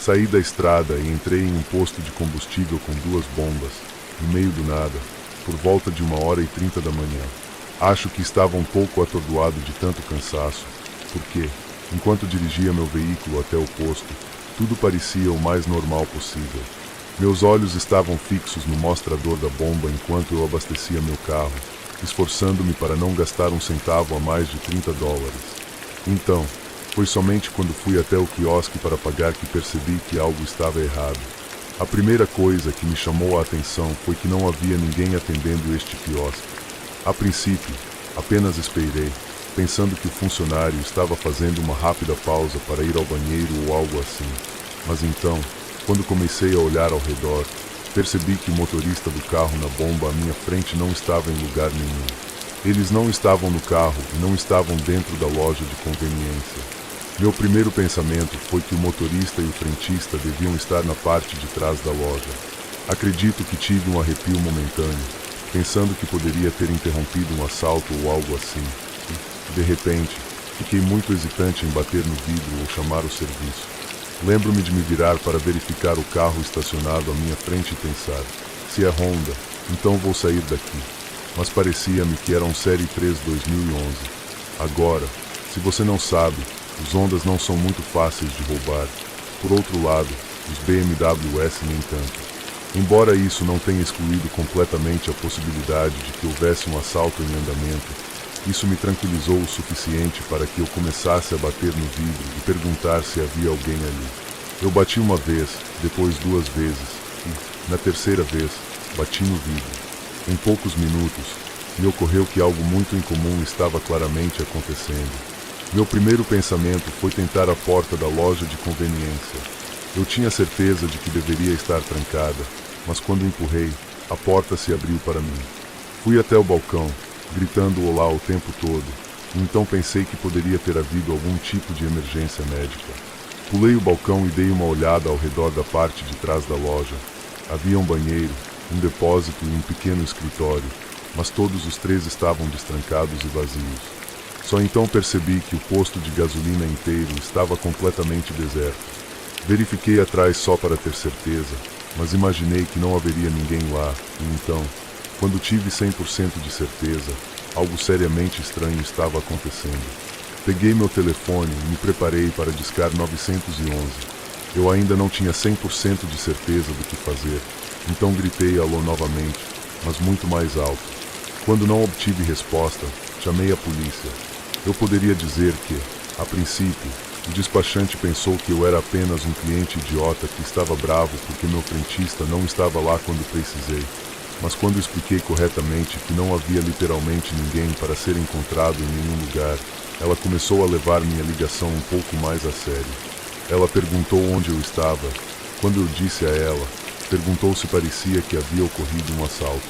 Saí da estrada e entrei em um posto de combustível com 2 bombas, no meio do nada, por volta de 1h30 da manhã. Acho que estava um pouco atordoado de tanto cansaço, porque, enquanto dirigia meu veículo até o posto, tudo parecia o mais normal possível. Meus olhos estavam fixos no mostrador da bomba enquanto eu abastecia meu carro, esforçando-me para não gastar um centavo a mais de $30. Então, foi somente quando fui até o quiosque para pagar que percebi que algo estava errado. A primeira coisa que me chamou a atenção foi que não havia ninguém atendendo este quiosque. A princípio, apenas esperei, pensando que o funcionário estava fazendo uma rápida pausa para ir ao banheiro ou algo assim. Mas então, quando comecei a olhar ao redor, percebi que o motorista do carro na bomba à minha frente não estava em lugar nenhum. Eles não estavam no carro e não estavam dentro da loja de conveniência. Meu primeiro pensamento foi que o motorista e o frentista deviam estar na parte de trás da loja. Acredito que tive um arrepio momentâneo, pensando que poderia ter interrompido um assalto ou algo assim. E, de repente, fiquei muito hesitante em bater no vidro ou chamar o serviço. Lembro-me de me virar para verificar o carro estacionado à minha frente e pensar, se é Honda, então vou sair daqui. Mas parecia-me que era um Série 3 2011. Agora, se você não sabe, os Hondas não são muito fáceis de roubar. Por outro lado, os BMW S nem tanto. Embora isso não tenha excluído completamente a possibilidade de que houvesse um assalto em andamento, isso me tranquilizou o suficiente para que eu começasse a bater no vidro e perguntar se havia alguém ali. Eu bati uma vez, depois 2 vezes, e, na terceira vez, bati no vidro. Em poucos minutos, me ocorreu que algo muito incomum estava claramente acontecendo. Meu primeiro pensamento foi tentar a porta da loja de conveniência. Eu tinha certeza de que deveria estar trancada, mas quando empurrei, a porta se abriu para mim. Fui até o balcão, gritando olá o tempo todo, e então pensei que poderia ter havido algum tipo de emergência médica. Pulei o balcão e dei uma olhada ao redor da parte de trás da loja. Havia um banheiro, um depósito e um pequeno escritório, mas todos os 3 estavam destrancados e vazios. Só então percebi que o posto de gasolina inteiro estava completamente deserto. Verifiquei atrás só para ter certeza, mas imaginei que não haveria ninguém lá, e então, quando tive 100% de certeza, algo seriamente estranho estava acontecendo. Peguei meu telefone e me preparei para discar 911. Eu ainda não tinha 100% de certeza do que fazer, então gritei alô novamente, mas muito mais alto. Quando não obtive resposta, chamei a polícia. Eu poderia dizer que, a princípio, o despachante pensou que eu era apenas um cliente idiota que estava bravo porque meu frentista não estava lá quando precisei. Mas quando expliquei corretamente que não havia literalmente ninguém para ser encontrado em nenhum lugar, ela começou a levar minha ligação um pouco mais a sério. Ela perguntou onde eu estava. Quando eu disse a ela, perguntou se parecia que havia ocorrido um assalto.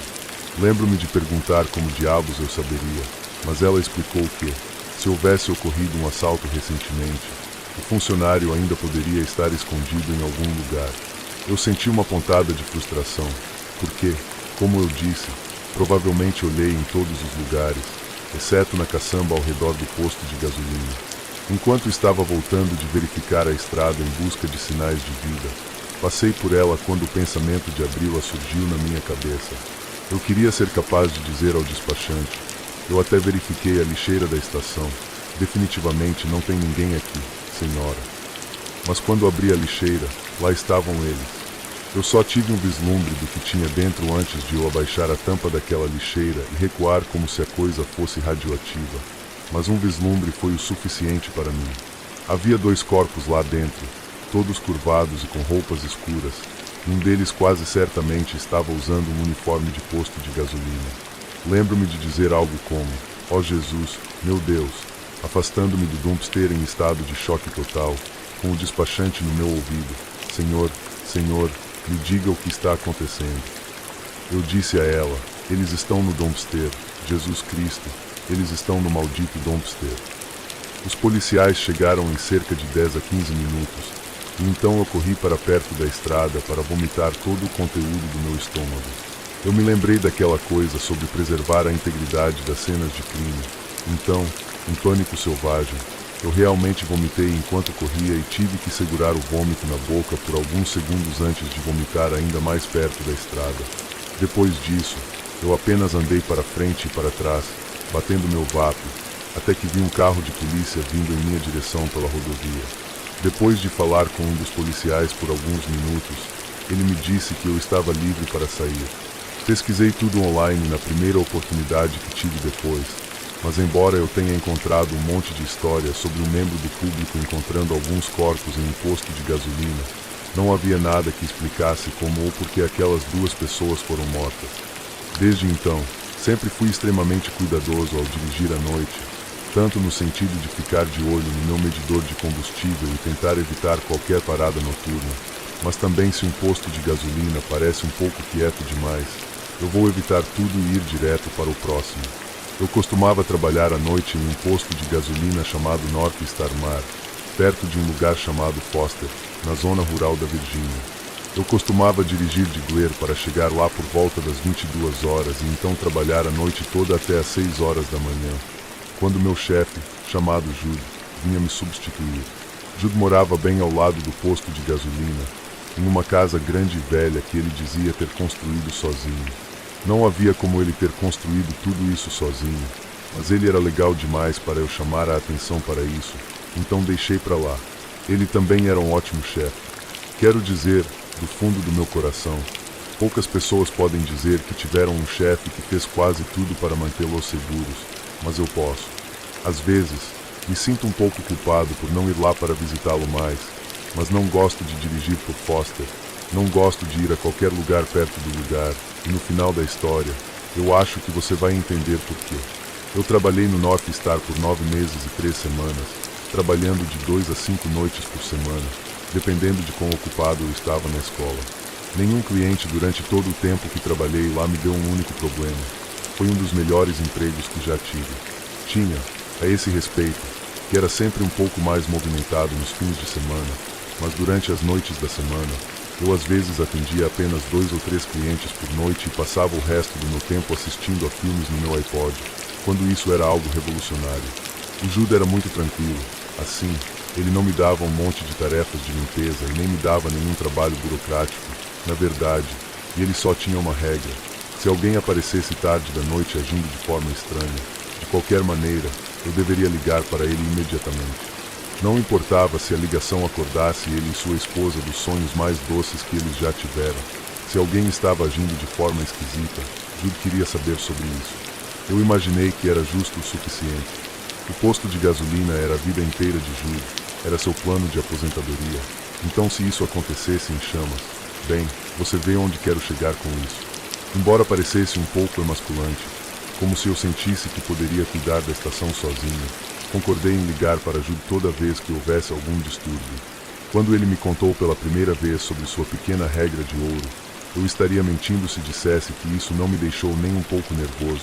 Lembro-me de perguntar como diabos eu saberia, mas ela explicou que, se houvesse ocorrido um assalto recentemente, o funcionário ainda poderia estar escondido em algum lugar. Eu senti uma pontada de frustração, porque, como eu disse, provavelmente olhei em todos os lugares, exceto na caçamba ao redor do posto de gasolina. Enquanto estava voltando de verificar a estrada em busca de sinais de vida, passei por ela quando o pensamento de abri-la surgiu na minha cabeça. Eu queria ser capaz de dizer ao despachante, eu até verifiquei a lixeira da estação. Definitivamente não tem ninguém aqui, senhora. Mas quando abri a lixeira, lá estavam eles. Eu só tive um vislumbre do que tinha dentro antes de eu abaixar a tampa daquela lixeira e recuar como se a coisa fosse radioativa. Mas um vislumbre foi o suficiente para mim. Havia 2 corpos lá dentro, todos curvados e com roupas escuras. Um deles quase certamente estava usando um uniforme de posto de gasolina. Lembro-me de dizer algo como, ó Jesus, meu Deus, afastando-me do dumpster em estado de choque total, com o despachante no meu ouvido. Senhor, Senhor, me diga o que está acontecendo. Eu disse a ela, eles estão no dumpster, Jesus Cristo, eles estão no maldito dumpster. Os policiais chegaram em cerca de 10 a 15 minutos, e então eu corri para perto da estrada para vomitar todo o conteúdo do meu estômago. Eu me lembrei daquela coisa sobre preservar a integridade das cenas de crime. Então, em pânico selvagem, Eu realmente vomitei enquanto corria e tive que segurar o vômito na boca por alguns segundos antes de vomitar ainda mais perto da estrada. Depois disso, eu apenas andei para frente e para trás, batendo meu vape, até que vi um carro de polícia vindo em minha direção pela rodovia. Depois de falar com um dos policiais por alguns minutos, ele me disse que eu estava livre para sair. Pesquisei tudo online na primeira oportunidade que tive depois, mas embora eu tenha encontrado um monte de histórias sobre um membro do público encontrando alguns corpos em um posto de gasolina, não havia nada que explicasse como ou por que aquelas duas pessoas foram mortas. Desde então, sempre fui extremamente cuidadoso ao dirigir à noite, tanto no sentido de ficar de olho no meu medidor de combustível e tentar evitar qualquer parada noturna, mas também se um posto de gasolina parece um pouco quieto demais, eu vou evitar tudo e ir direto para o próximo. Eu costumava trabalhar à noite em um posto de gasolina chamado North Star Mar, perto de um lugar chamado Foster, na zona rural da Virgínia. Eu costumava dirigir de Blair para chegar lá por volta das 22 horas e então trabalhar a noite toda até às 6 horas da manhã, quando meu chefe, chamado Jude, vinha me substituir. Jude morava bem ao lado do posto de gasolina, em uma casa grande e velha que ele dizia ter construído sozinho. Não havia como ele ter construído tudo isso sozinho, mas ele era legal demais para eu chamar a atenção para isso, então deixei para lá. Ele também era um ótimo chefe. Quero dizer, do fundo do meu coração, poucas pessoas podem dizer que tiveram um chefe que fez quase tudo para mantê-los seguros, mas eu posso. Às vezes, me sinto um pouco culpado por não ir lá para visitá-lo mais, mas não gosto de dirigir por Foster, não gosto de ir a qualquer lugar perto do lugar, e no final da história, eu acho que você vai entender por quê. Eu trabalhei no North Star por 9 meses e 3 semanas, trabalhando de 2 a 5 noites por semana, dependendo de quão ocupado eu estava na escola. Nenhum cliente durante todo o tempo que trabalhei lá me deu um único problema. Foi um dos melhores empregos que já tive. Tinha, a esse respeito, que era sempre um pouco mais movimentado nos fins de semana, mas durante as noites da semana, eu às vezes atendia apenas 2 ou 3 clientes por noite e passava o resto do meu tempo assistindo a filmes no meu iPod, quando isso era algo revolucionário. O Jude era muito tranquilo, assim, ele não me dava um monte de tarefas de limpeza e nem me dava nenhum trabalho burocrático, na verdade, e ele só tinha uma regra: se alguém aparecesse tarde da noite agindo de forma estranha, de qualquer maneira, eu deveria ligar para ele imediatamente. Não importava se a ligação acordasse ele e sua esposa dos sonhos mais doces que eles já tiveram. Se alguém estava agindo de forma esquisita, Jude queria saber sobre isso. Eu imaginei que era justo o suficiente. O posto de gasolina era a vida inteira de Jude, era seu plano de aposentadoria. Então se isso acontecesse em chamas, bem, você vê onde quero chegar com isso. Embora parecesse um pouco emasculante, como se eu sentisse que poderia cuidar da estação sozinho, concordei em ligar para Jude toda vez que houvesse algum distúrbio. Quando ele me contou pela primeira vez sobre sua pequena regra de ouro, eu estaria mentindo se dissesse que isso não me deixou nem um pouco nervoso.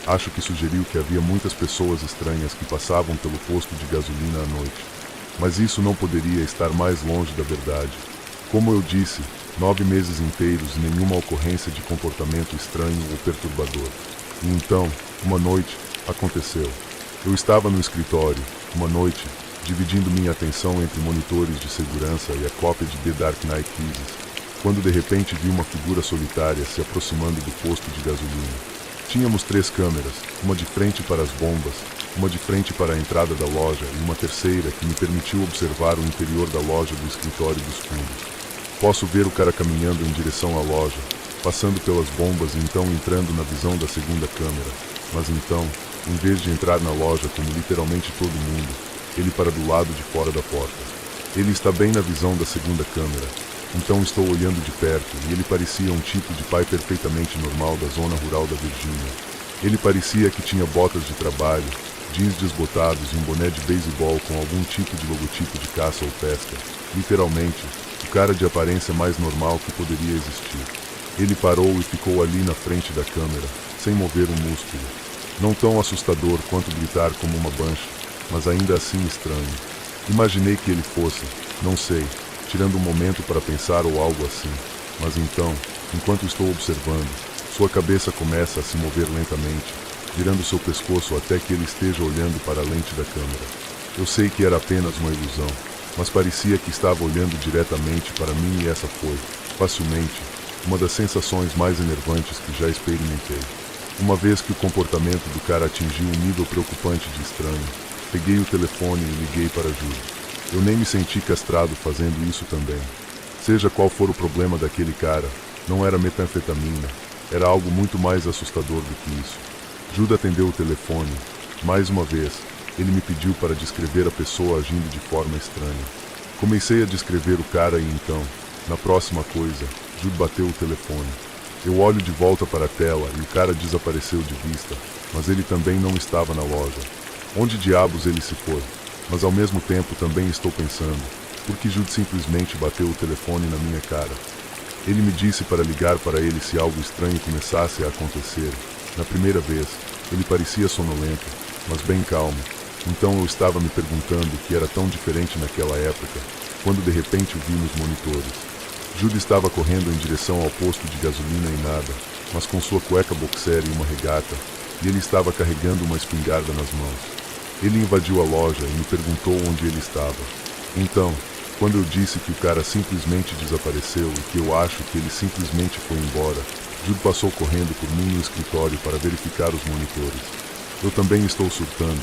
Acho que sugeriu que havia muitas pessoas estranhas que passavam pelo posto de gasolina à noite. Mas isso não poderia estar mais longe da verdade. Como eu disse, 9 meses inteiros e nenhuma ocorrência de comportamento estranho ou perturbador. E então, uma noite, aconteceu. Eu estava no escritório, uma noite, dividindo minha atenção entre monitores de segurança e a cópia de The Dark Knight Rises, quando de repente vi uma figura solitária se aproximando do posto de gasolina. Tínhamos 3 câmeras, uma de frente para as bombas, uma de frente para a entrada da loja e uma terceira que me permitiu observar o interior da loja do escritório dos fundos. Posso ver o cara caminhando em direção à loja, passando pelas bombas e então entrando na visão da segunda câmera, mas então, em vez de entrar na loja como literalmente todo mundo, ele para do lado de fora da porta. Ele está bem na visão da segunda câmera, então estou olhando de perto e ele parecia um tipo de pai perfeitamente normal da zona rural da Virgínia. Ele parecia que tinha botas de trabalho, jeans desbotados e um boné de beisebol com algum tipo de logotipo de caça ou pesca. Literalmente, o cara de aparência mais normal que poderia existir. Ele parou e ficou ali na frente da câmera, sem mover um músculo. Não tão assustador quanto gritar como uma banshee, mas ainda assim estranho. Imaginei que ele fosse, não sei, tirando um momento para pensar ou algo assim. Mas então, enquanto estou observando, sua cabeça começa a se mover lentamente, virando seu pescoço até que ele esteja olhando para a lente da câmera. Eu sei que era apenas uma ilusão, mas parecia que estava olhando diretamente para mim e essa foi, facilmente, uma das sensações mais enervantes que já experimentei. Uma vez que o comportamento do cara atingiu um nível preocupante de estranho, peguei o telefone e liguei para Judy. Eu nem me senti castrado fazendo isso também. Seja qual for o problema daquele cara, não era metanfetamina, era algo muito mais assustador do que isso. Judy atendeu o telefone. Mais uma vez, ele me pediu para descrever a pessoa agindo de forma estranha. Comecei a descrever o cara e então, na próxima coisa, Judy bateu o telefone. Eu olho de volta para a tela e o cara desapareceu de vista, mas ele também não estava na loja. Onde diabos ele se foi? Mas ao mesmo tempo também estou pensando, por que Judy simplesmente bateu o telefone na minha cara? Ele me disse para ligar para ele se algo estranho começasse a acontecer. Na primeira vez, ele parecia sonolento, mas bem calmo. Então eu estava me perguntando o que era tão diferente naquela época, quando de repente o vi nos monitores. Judy estava correndo em direção ao posto de gasolina e nada, mas com sua cueca boxer e uma regata, e ele estava carregando uma espingarda nas mãos. Ele invadiu a loja e me perguntou onde ele estava. Então, quando eu disse que o cara simplesmente desapareceu e que eu acho que ele simplesmente foi embora, Judy passou correndo por mim no escritório para verificar os monitores. Eu também estou surtando,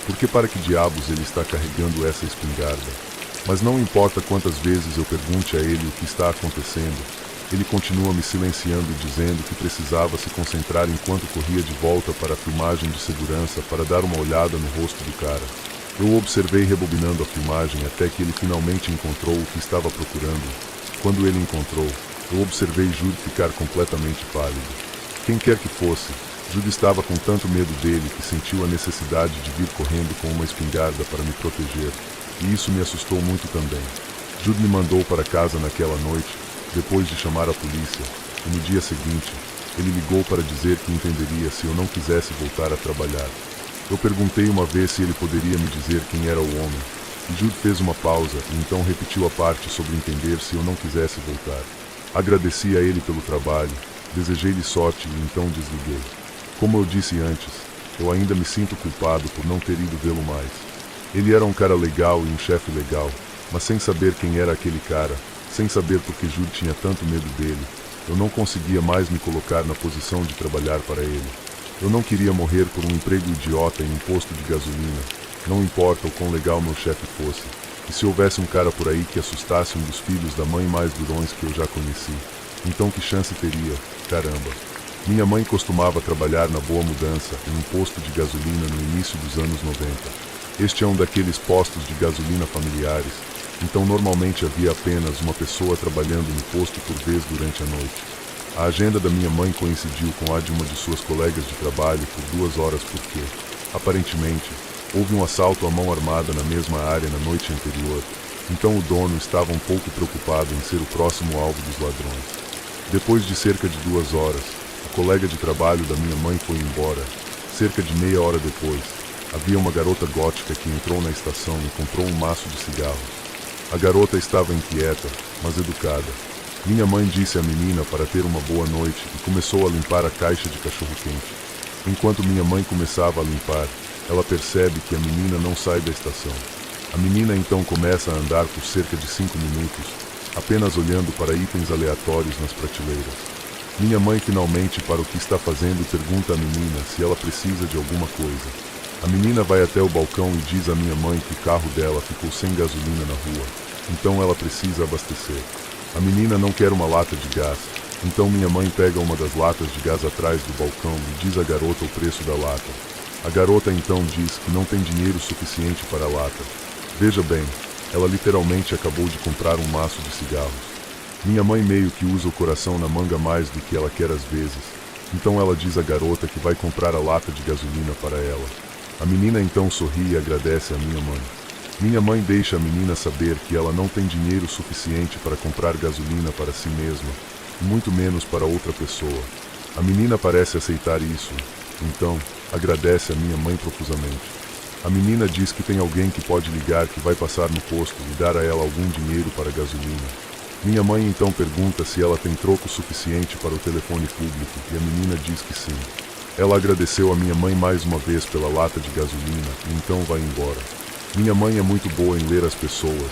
porque para que diabos ele está carregando essa espingarda? Mas não importa quantas vezes eu pergunte a ele o que está acontecendo, ele continua me silenciando dizendo que precisava se concentrar enquanto corria de volta para a filmagem de segurança para dar uma olhada no rosto do cara. Eu o observei rebobinando a filmagem até que ele finalmente encontrou o que estava procurando. Quando ele encontrou, eu observei Judy ficar completamente pálido. Quem quer que fosse, Judy estava com tanto medo dele que sentiu a necessidade de vir correndo com uma espingarda para me proteger, e isso me assustou muito também. Judy me mandou para casa naquela noite, depois de chamar a polícia, e no dia seguinte, ele ligou para dizer que entenderia se eu não quisesse voltar a trabalhar. Eu perguntei uma vez se ele poderia me dizer quem era o homem, e Judy fez uma pausa e então repetiu a parte sobre entender se eu não quisesse voltar. Agradeci a ele pelo trabalho, desejei-lhe sorte e então desliguei. Como eu disse antes, eu ainda me sinto culpado por não ter ido vê-lo mais. Ele era um cara legal e um chefe legal, mas sem saber quem era aquele cara, sem saber por que Judy tinha tanto medo dele, eu não conseguia mais me colocar na posição de trabalhar para ele. Eu não queria morrer por um emprego idiota em um posto de gasolina, não importa o quão legal meu chefe fosse, e se houvesse um cara por aí que assustasse um dos filhos da mãe mais durões que eu já conheci, então que chance teria, caramba. Minha mãe costumava trabalhar na Boa Mudança, em um posto de gasolina no início dos anos 90. Este é um daqueles postos de gasolina familiares, então normalmente havia apenas uma pessoa trabalhando no posto por vez durante a noite. A agenda da minha mãe coincidiu com a de uma de suas colegas de trabalho por 2 horas porque, aparentemente, houve um assalto à mão armada na mesma área na noite anterior, então o dono estava um pouco preocupado em ser o próximo alvo dos ladrões. Depois de cerca de 2 horas, a colega de trabalho da minha mãe foi embora. Cerca de meia hora depois, havia uma garota gótica que entrou na estação e comprou um maço de cigarros. A garota estava inquieta, mas educada. Minha mãe disse à menina para ter uma boa noite e começou a limpar a caixa de cachorro-quente. Enquanto minha mãe começava a limpar, ela percebe que a menina não sai da estação. A menina então começa a andar por cerca de 5 minutos, apenas olhando para itens aleatórios nas prateleiras. Minha mãe finalmente para o que está fazendo e pergunta à menina se ela precisa de alguma coisa. A menina vai até o balcão e diz à minha mãe que o carro dela ficou sem gasolina na rua, então ela precisa abastecer. A menina não quer uma lata de gás, então minha mãe pega uma das latas de gás atrás do balcão e diz à garota o preço da lata. A garota então diz que não tem dinheiro suficiente para a lata. Veja bem, ela literalmente acabou de comprar um maço de cigarros. Minha mãe meio que usa o coração na manga mais do que ela quer às vezes, então ela diz à garota que vai comprar a lata de gasolina para ela. A menina então sorri e agradece à minha mãe. Minha mãe deixa a menina saber que ela não tem dinheiro suficiente para comprar gasolina para si mesma, e muito menos para outra pessoa. A menina parece aceitar isso, então, agradece a minha mãe profusamente. A menina diz que tem alguém que pode ligar que vai passar no posto e dar a ela algum dinheiro para gasolina. Minha mãe então pergunta se ela tem troco suficiente para o telefone público e a menina diz que sim. Ela agradeceu a minha mãe mais uma vez pela lata de gasolina e então vai embora. Minha mãe é muito boa em ler as pessoas,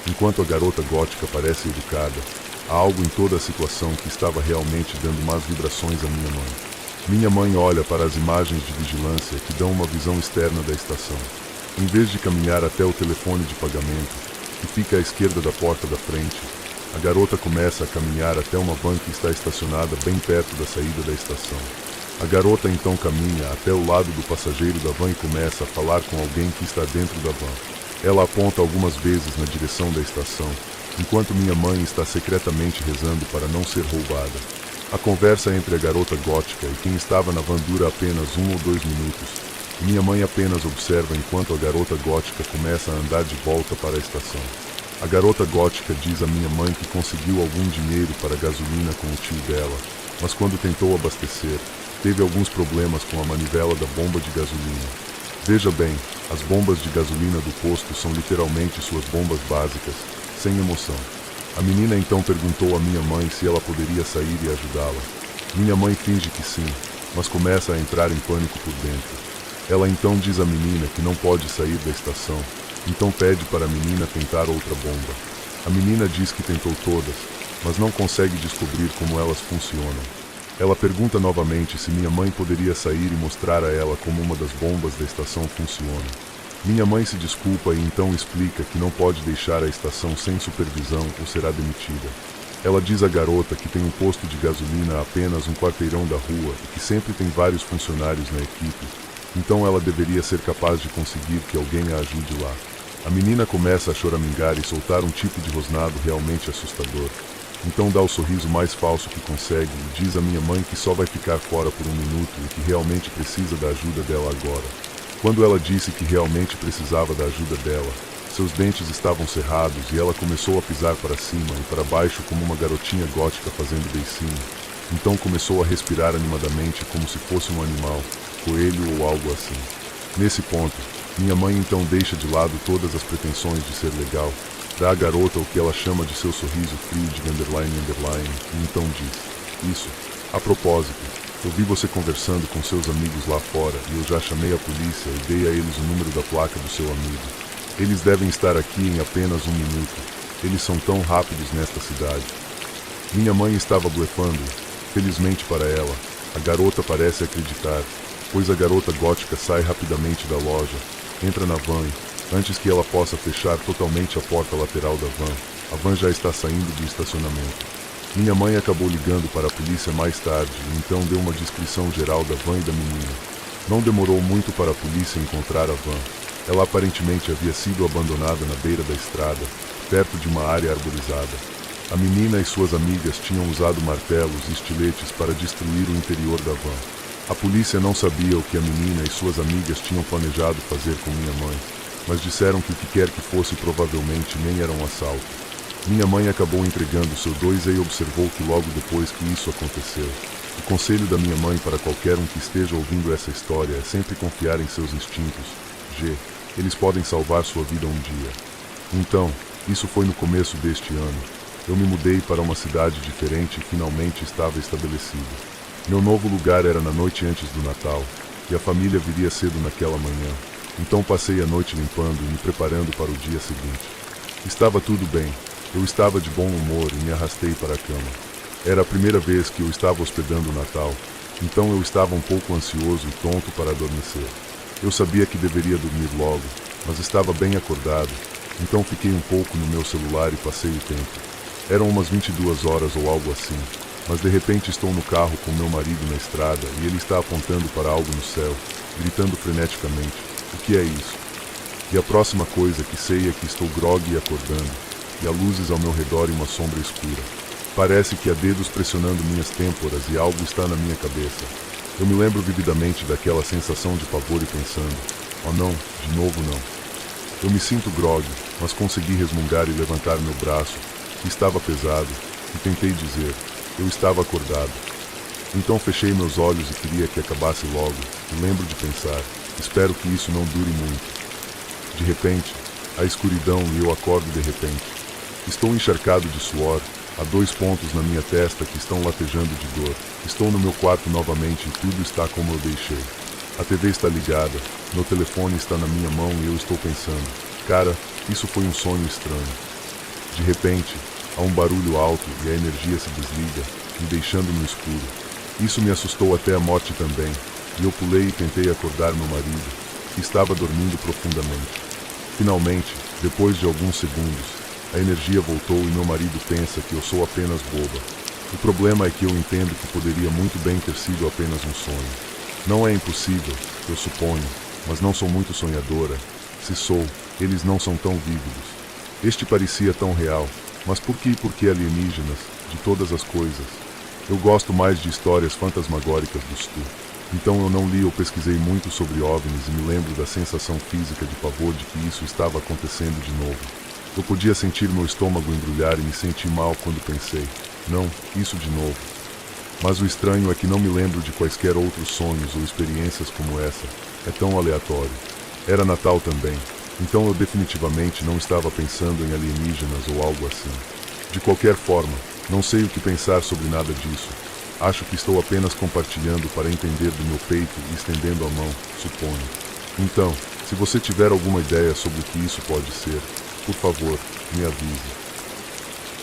enquanto a garota gótica parece educada. Há algo em toda a situação que estava realmente dando más vibrações à minha mãe. Minha mãe olha para as imagens de vigilância que dão uma visão externa da estação. Em vez de caminhar até o telefone de pagamento, que fica à esquerda da porta da frente, a garota começa a caminhar até uma van que está estacionada bem perto da saída da estação. A garota então caminha até o lado do passageiro da van e começa a falar com alguém que está dentro da van. Ela aponta algumas vezes na direção da estação, enquanto minha mãe está secretamente rezando para não ser roubada. A conversa entre a garota gótica e quem estava na van dura apenas 1 ou 2 minutos, e minha mãe apenas observa enquanto a garota gótica começa a andar de volta para a estação. A garota gótica diz à minha mãe que conseguiu algum dinheiro para gasolina com o tio dela, mas quando tentou abastecer, teve alguns problemas com a manivela da bomba de gasolina. Veja bem, as bombas de gasolina do posto são literalmente suas bombas básicas, sem emoção. A menina então perguntou à minha mãe se ela poderia sair e ajudá-la. Minha mãe finge que sim, mas começa a entrar em pânico por dentro. Ela então diz à menina que não pode sair da estação, então pede para a menina tentar outra bomba. A menina diz que tentou todas, mas não consegue descobrir como elas funcionam. Ela pergunta novamente se minha mãe poderia sair e mostrar a ela como uma das bombas da estação funciona. Minha mãe se desculpa e então explica que não pode deixar a estação sem supervisão ou será demitida. Ela diz à garota que tem um posto de gasolina a apenas um quarteirão da rua e que sempre tem vários funcionários na equipe, então ela deveria ser capaz de conseguir que alguém a ajude lá. A menina começa a choramingar e soltar um tipo de rosnado realmente assustador. Então dá o sorriso mais falso que consegue e diz à minha mãe que só vai ficar fora por 1 minuto e que realmente precisa da ajuda dela agora. Quando ela disse que realmente precisava da ajuda dela, seus dentes estavam cerrados e ela começou a pisar para cima e para baixo como uma garotinha gótica fazendo beicinho. Então começou a respirar animadamente como se fosse um animal, coelho ou algo assim. Nesse ponto, minha mãe então deixa de lado todas as pretensões de ser legal, dá à garota o que ela chama de seu sorriso frio de underline e então diz: "Isso, a propósito, eu vi você conversando com seus amigos lá fora e eu já chamei a polícia e dei a eles o número da placa do seu amigo. Eles devem estar aqui em apenas 1 minuto. Eles são tão rápidos nesta cidade." Minha mãe estava blefando. Felizmente para ela, a garota parece acreditar, pois a garota gótica sai rapidamente da loja, entra na van e, antes que ela possa fechar totalmente a porta lateral da van, a van já está saindo do estacionamento. Minha mãe acabou ligando para a polícia mais tarde e então deu uma descrição geral da van e da menina. Não demorou muito para a polícia encontrar a van. Ela aparentemente havia sido abandonada na beira da estrada, perto de uma área arborizada. A menina e suas amigas tinham usado martelos e estiletes para destruir o interior da van. A polícia não sabia o que a menina e suas amigas tinham planejado fazer com minha mãe, mas disseram que o que quer que fosse provavelmente nem era um assalto. Minha mãe acabou entregando seu 2 e observou que logo depois que isso aconteceu. O conselho da minha mãe para qualquer um que esteja ouvindo essa história é sempre confiar em seus instintos. Eles podem salvar sua vida um dia. Então, isso foi no começo deste ano. Eu me mudei para uma cidade diferente e finalmente estava estabelecido. Meu novo lugar era na noite antes do Natal, e a família viria cedo naquela manhã. Então passei a noite limpando e me preparando para o dia seguinte. Estava tudo bem, eu estava de bom humor e me arrastei para a cama. Era a primeira vez que eu estava hospedando o Natal, então eu estava um pouco ansioso e tonto para adormecer. Eu sabia que deveria dormir logo, mas estava bem acordado, então fiquei um pouco no meu celular e passei o tempo. Eram umas 22 horas ou algo assim, mas de repente estou no carro com meu marido na estrada e ele está apontando para algo no céu, gritando freneticamente: "O que é isso?" E a próxima coisa que sei é que estou grogue e acordando, e há luzes ao meu redor e uma sombra escura. Parece que há dedos pressionando minhas têmporas e algo está na minha cabeça. Eu me lembro vividamente daquela sensação de pavor e pensando: "Oh não, de novo não." Eu me sinto grogue, mas consegui resmungar e levantar meu braço, que estava pesado, e tentei dizer: "Eu estava acordado." Então fechei meus olhos e queria que acabasse logo, e lembro de pensar: "Espero que isso não dure muito." De repente, a escuridão e eu acordo de repente. Estou encharcado de suor, há 2 pontos na minha testa que estão latejando de dor. Estou no meu quarto novamente e tudo está como eu deixei. A TV está ligada, meu telefone está na minha mão e eu estou pensando: Cara, isso foi um sonho estranho. De repente, há um barulho alto e a energia se desliga, me deixando no escuro. Isso me assustou até a morte também, e eu pulei e tentei acordar meu marido, que estava dormindo profundamente. Finalmente, depois de alguns segundos, a energia voltou e meu marido pensa que eu sou apenas boba. O problema é que eu entendo que poderia muito bem ter sido apenas um sonho. Não é impossível, eu suponho, mas não sou muito sonhadora. Se sou, eles não são tão vívidos. Este parecia tão real, mas por que e por que alienígenas, de todas as coisas? Eu gosto mais de histórias fantasmagóricas do Stu. Então eu não li ou pesquisei muito sobre OVNIs e me lembro da sensação física de pavor de que isso estava acontecendo de novo. Eu podia sentir meu estômago embrulhar e me senti mal quando pensei, não, isso de novo. Mas o estranho é que não me lembro de quaisquer outros sonhos ou experiências como essa. É tão aleatório. Era Natal também, então eu definitivamente não estava pensando em alienígenas ou algo assim. De qualquer forma, não sei o que pensar sobre nada disso. Acho que estou apenas compartilhando para entender do meu peito e estendendo a mão, suponho. Então, se você tiver alguma ideia sobre o que isso pode ser, por favor, me avise.